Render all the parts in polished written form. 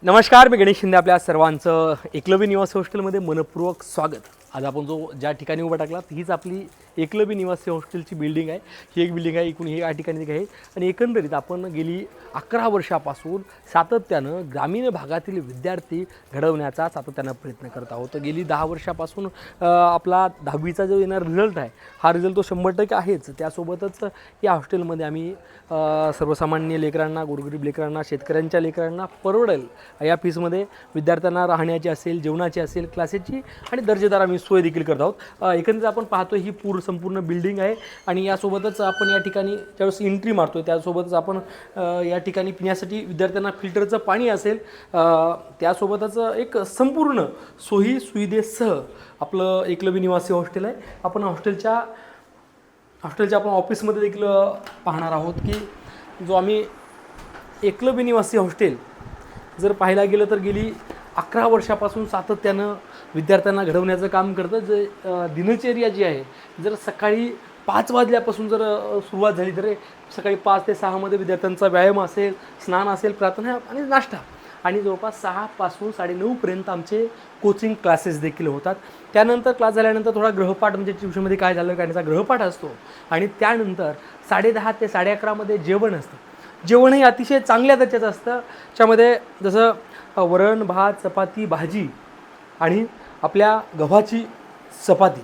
नमस्कार, मी गणेश शिंदे. आपल्या सर्वांचं एकलव्य निवासी हॉस्टेलमध्ये मनपूर्वक स्वागत. आज आपण ज्या ठिकाणी उभा टाकला हीच आपली एकलव्य निवासी हॉस्टेलची बिल्डिंग आहे. ही एक बिल्डिंग आहे, एकूण ही या ठिकाणी आहे. आणि एकंदरीत आपण गेली 11 वर्षापासून सातत्यानं ग्रामीण भागातील विद्यार्थी घडवण्याचा सातत्यानं प्रयत्न करत आहोत. गेली 10 वर्षापासून आपला 10वीचा जो येणारा रिझल्ट आहे, हा रिझल्ट तो 100% आहेच. त्यासोबतच या हॉस्टेलमध्ये आम्ही सर्वसामान्य लेकरांना, गोरगरीब लेकरांना, शेतकऱ्यांच्या लेकरांना परवडेल या फीसमध्ये विद्यार्थ्यांना राहण्याची असेल, जेवणाची असेल, क्लासेसची आणि दर्जेदार आम्ही सोय देखील करत आहोत. एकंदरीत आपण पाहतो ही संपूर्ण बिल्डिंग आहे आणि यासोबतच आपण या ठिकाणी ज्यावेळेस एंट्री मारतो त्यासोबतच आपण या ठिकाणी पिण्यासाठी विद्यार्थ्यांना फिल्टरचं पाणी असेल, त्यासोबतच एक संपूर्ण सोयी सुविधेसह आपलं एकलव्य निवासी हॉस्टेल आहे. आपण हॉस्टेलच्या आपण ऑफिसमध्ये देखील पाहणार आहोत की जो आम्ही एकलव्य निवासी हॉस्टेल जर पाहायला गेलं तर गेली 11 वर्षापासून सातत्यानं विद्यार्थ्यांना घडवण्याचं काम करतं. जे दिनचर्या जी आहे, जर सकाळी 5 वाजल्यापासून जर सुरुवात झाली तर सकाळी 5 ते 6मध्ये विद्यार्थ्यांचा व्यायाम असेल, स्नान असेल, प्रार्थना आणि नाश्ता, आणि जवळपास 6 पासून 9:30पर्यंत आमचे कोचिंग क्लासेस देखील होतात. त्यानंतर क्लास झाल्यानंतर थोडा गृहपाठ, म्हणजे ट्युशनमध्ये काय झालं काय त्याचा गृहपाठ असतो, आणि त्यानंतर 10:30 ते 11:30मध्ये जेवण असतं. जेवणही अतिशय चांगल्या दर्जाचं असतं. त्यामध्ये जसं वरण, भात, चपाती, भाजी आणि आपल्या गव्हाची चपाती,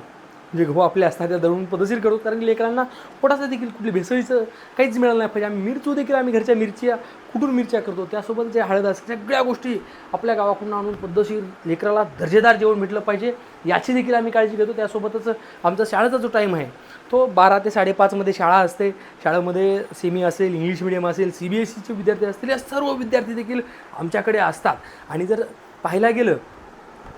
म्हणजे गहू आपले असतात त्या दळून पद्धतशीर करतो, कारण की लेकरांना पोटाचं देखील कुठली भेसळीचं काहीच मिळालं नाही पाहिजे. आम्ही मिरचू देखील आम्ही घरच्या मिरच्या कुठून मिरच्या करतो, त्यासोबत जे हळद असते सगळ्या गोष्टी आपल्या गावाकडून आणून पद्धतशीर लेकराला दर्जेदार जेवण भेटलं पाहिजे याची देखील आम्ही काळजी घेतो. त्यासोबतच आमचा शाळेचा जो टाईम आहे तो 12 ते 5:30मध्ये शाळा असते. शाळेमध्ये सेमी असेल, इंग्लिश मिडियम असेल, CBSEचे विद्यार्थी असतील, या सर्व विद्यार्थी देखील आमच्याकडे असतात. आणि जर पाहायला गेलं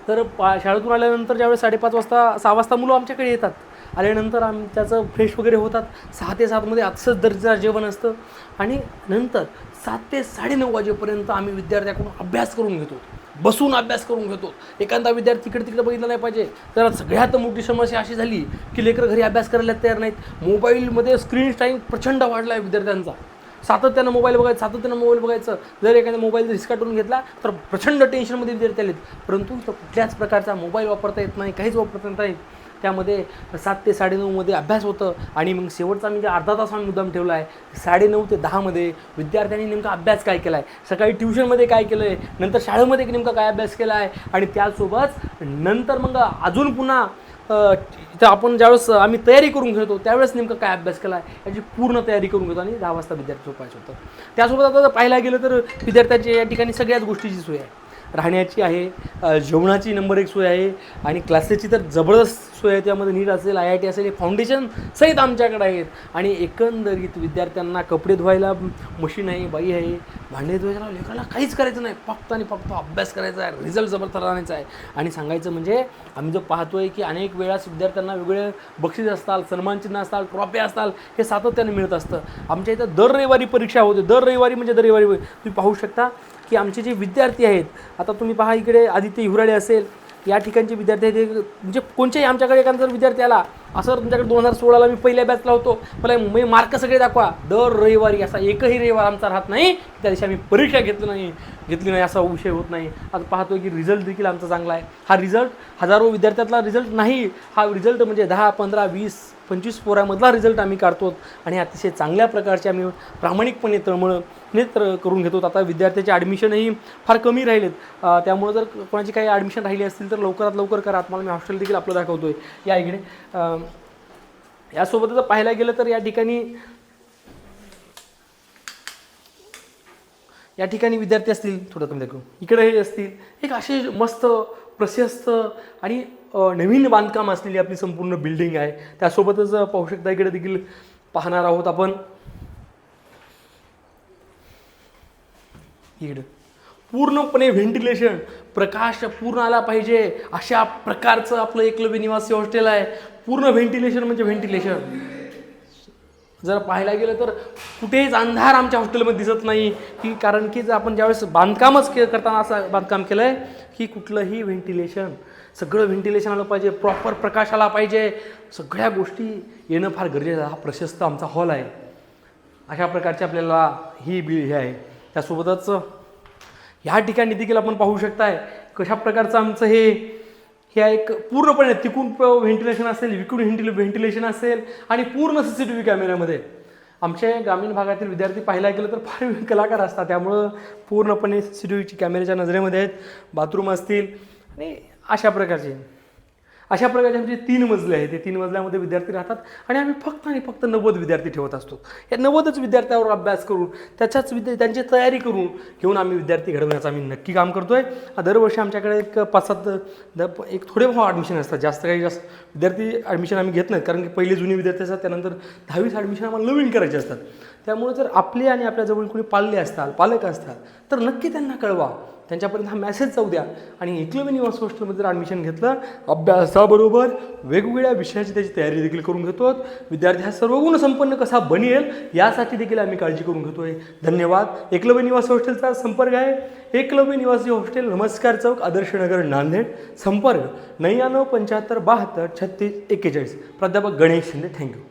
तर शाळेतून आल्यानंतर ज्यावेळेस 5:30 वाजता 6 वाजता मुलं आमच्याकडे येतात. आल्यानंतर त्याचं फ्रेश वगैरे होतात. 6 ते 7मध्ये अतिशय दर्जेदार जेवण असतं, आणि नंतर 7 ते 9:30 वाजेपर्यंत आम्ही विद्यार्थ्याकडून अभ्यास करून घेतो, बसून अभ्यास करून घेतो. एखादा विद्यार्थी इकडे तिकडे बघितलं नाही पाहिजे. तर सगळ्यात मोठी समस्या अशी झाली की लेकरं घरी अभ्यास करायला तयार नाहीत. मोबाईलमध्ये स्क्रीन टाईम प्रचंड वाढला आहे विद्यार्थ्यांचा. सातत्यानं मोबाईल बघायचं. जर एखाद्या मोबाईल हिसकाटून घेतला तर प्रचंड टेन्शनमध्ये विद्यार्थी आलेत. परंतु तो कुठल्याच प्रकारचा मोबाईल वापरता येत नाही, काहीच वापरता येत नाही. त्यामध्ये 7 ते 9:30मध्ये अभ्यास होतं, आणि मग शेवटचा म्हणजे अर्धा तास आम्ही मुद्दाम ठेवला आहे. 9:30 ते 10मध्ये विद्यार्थ्यांनी नेमका अभ्यास काय केला आहे, सकाळी ट्युशनमध्ये काय केलं आहे, नंतर शाळेमध्ये नेमका काय अभ्यास केला आहे, आणि त्यासोबत नंतर मग अजून पुन्हा इथं आपण ज्यावेळेस आम्ही तयारी करून घेतो त्यावेळेस नेमकं काय अभ्यास केला आहे याची पूर्ण तयारी करून घेतो, आणि 10 वाजता विद्यार्थी झोपायचं होतं. त्यासोबत आता जर पाहायला गेलं तर विद्यार्थ्यांची या ठिकाणी सगळ्याच गोष्टीची सोय आहे. राहण्याची आहे, जेवणाची नंबर 1 सोय आहे, आणि क्लासेसची तर जबरदस्त सोय आहे. त्यामध्ये नीट असेल, IIT असेल, हे फाउंडेशन सहित आमच्याकडे आहेत. आणि एकंदरीत विद्यार्थ्यांना कपडे धुवायला मशीन आहे, बाई आहे, भांडे धुवायला लेकराला काहीच करायचं नाही, फक्त आणि फक्त अभ्यास करायचा आहे, रिझल्ट जबरदस्त आणायचा आहे. आणि सांगायचं म्हणजे आम्ही जो पाहतोय की अनेक वेळास विद्यार्थ्यांना वेगवेगळे बक्षीस असतात, सन्मानचिन्ह असतात, ट्रॉफी असतात, हे सातत्याने मिळत असतं. आमच्या इथं दर रविवारी परीक्षा होते. दर रविवारी तुम्ही पाहू शकता की आमचे जे विद्यार्थी आहेत, आता तुम्ही पहा इकडे आदित्य हिवराळे असेल, या ठिकाणचे विद्यार्थी आहेत. म्हणजे कोणत्याही आमच्याकडे एखादा जर विद्यार्थी आला, असं तुमच्याकडे 2016ला मी पहिल्या बॅचला होतो, मला मार्क सगळे दाखवा, दर रविवारी असा एकही रविवार आमचा राहत नाही त्या दिवशी आम्ही परीक्षा घेतली नाही असा विषय होत नाही. आता पाहतो की रिझल्ट देखील आमचा चांगला आहे. हा रिझल्ट हजारो विद्यार्थ्यातला रिझल्ट नाही, हा रिझल्ट म्हणजे 10, 15, 20, 25 पोरामधला रिझल्ट आम्ही काढतो, आणि अतिशय चांगल्या प्रकारचे आम्ही प्रामाणिकपणे तळमळीने करून घेतो. आता विद्यार्थ्याचे ॲडमिशनही फार कमी राहिलेत, त्यामुळे जर कोणाची काही ॲडमिशन राहिली असतील तर लवकरात लवकर करा. तुम्हाला मी हॉस्टेल देखील आपलं दाखवतो आहे या इकडे. यासोबतच पाहायला गेलं तर या ठिकाणी विद्यार्थी असतील, थोडं कमी दाखवू, इकडे हे असतील, एक असे मस्त प्रशस्त आणि नवीन बांधकाम असलेली आपली संपूर्ण बिल्डिंग आहे. त्यासोबतच पाहू शकता इकडे देखील पाहणार आहोत आपण. इकडे पूर्णपणे व्हेंटिलेशन, प्रकाश पूर्ण आला पाहिजे अशा प्रकारचं आपलं एकलव्य निवासी हॉस्टेल आहे. पूर्ण व्हेंटिलेशन म्हणजे व्हेंटिलेशन. जर पाहायला गेलं तर कुठेच अंधार आमच्या हॉस्टेलमध्ये दिसत नाही, की कारण की आपण ज्यावेळेस बांधकामच करताना असं बांधकाम केलं आहे की कुठलंही व्हेंटिलेशन, सगळं व्हेंटिलेशन आलं पाहिजे, प्रॉपर प्रकाश आला पाहिजे, सगळ्या गोष्टी येणं फार गरजेचं आहे. हा प्रशस्त आमचा हॉल आहे. अशा प्रकारचे आपल्याला हे आहे. त्यासोबतच ह्या ठिकाणी देखील आपण पाहू शकताय कशा प्रकारचं आमचं हे एक पूर्णपणे तिकून व्हेंटिलेशन असेल, विकून व्हेंटिलेशन असेल आणि पूर्ण CCTV कॅमेऱ्यामध्ये. आमच्या ग्रामीण भागातील विद्यार्थी पाहायला गेलं तर फार कलाकार असतात, त्यामुळं पूर्णपणे CCTVची कॅमेऱ्याच्या नजरेमध्ये आहेत. बाथरूम असतील आणि अशा प्रकारचे आमचे 3 मजले आहेत. ते 3 मजल्यामध्ये विद्यार्थी राहतात आणि आम्ही फक्त आणि फक्त 90 विद्यार्थी ठेवत असतो. या 90च विद्यार्थ्यावर अभ्यास करून त्यांची तयारी करून घेऊन आम्ही विद्यार्थी घडवण्याचं आम्ही नक्की काम करतोय. दरवर्षी आमच्याकडे एक 5-7 एक थोडे भाव ॲडमिशन असतात, जास्त विद्यार्थी ॲडमिशन आम्ही घेत नाहीत, कारण की पहिले जुने विद्यार्थी असतात, त्यानंतर 10वीच ॲडमिशन आम्हाला नवीन करायचे असतात. त्यामुळे जर आपले आणि आपल्याजवळ कोणी पालक असतात तर नक्की त्यांना कळवा, त्यांच्यापर्यंत हा मेसेज जाऊ द्या. आणि एकलव्य निवासी हॉस्टेलमध्ये जर ॲडमिशन घेतलं, अभ्यासाबरोबर वेगवेगळ्या विषयाची त्याची तयारी देखील करून घेतो. विद्यार्थी हा सर्वगुण संपन्न कसा बनेल यासाठी देखील आम्ही काळजी करून घेतोय. धन्यवाद. एकलव्य निवासी हॉस्टेलचा संपर्क आहे एकलव्य निवासी हॉस्टेल, नमस्कार चौक, आदर्शनगर, नांदेड. संपर्क 99 75 72 36 41. प्राध्यापक गणेश शिंदे. थँक्यू.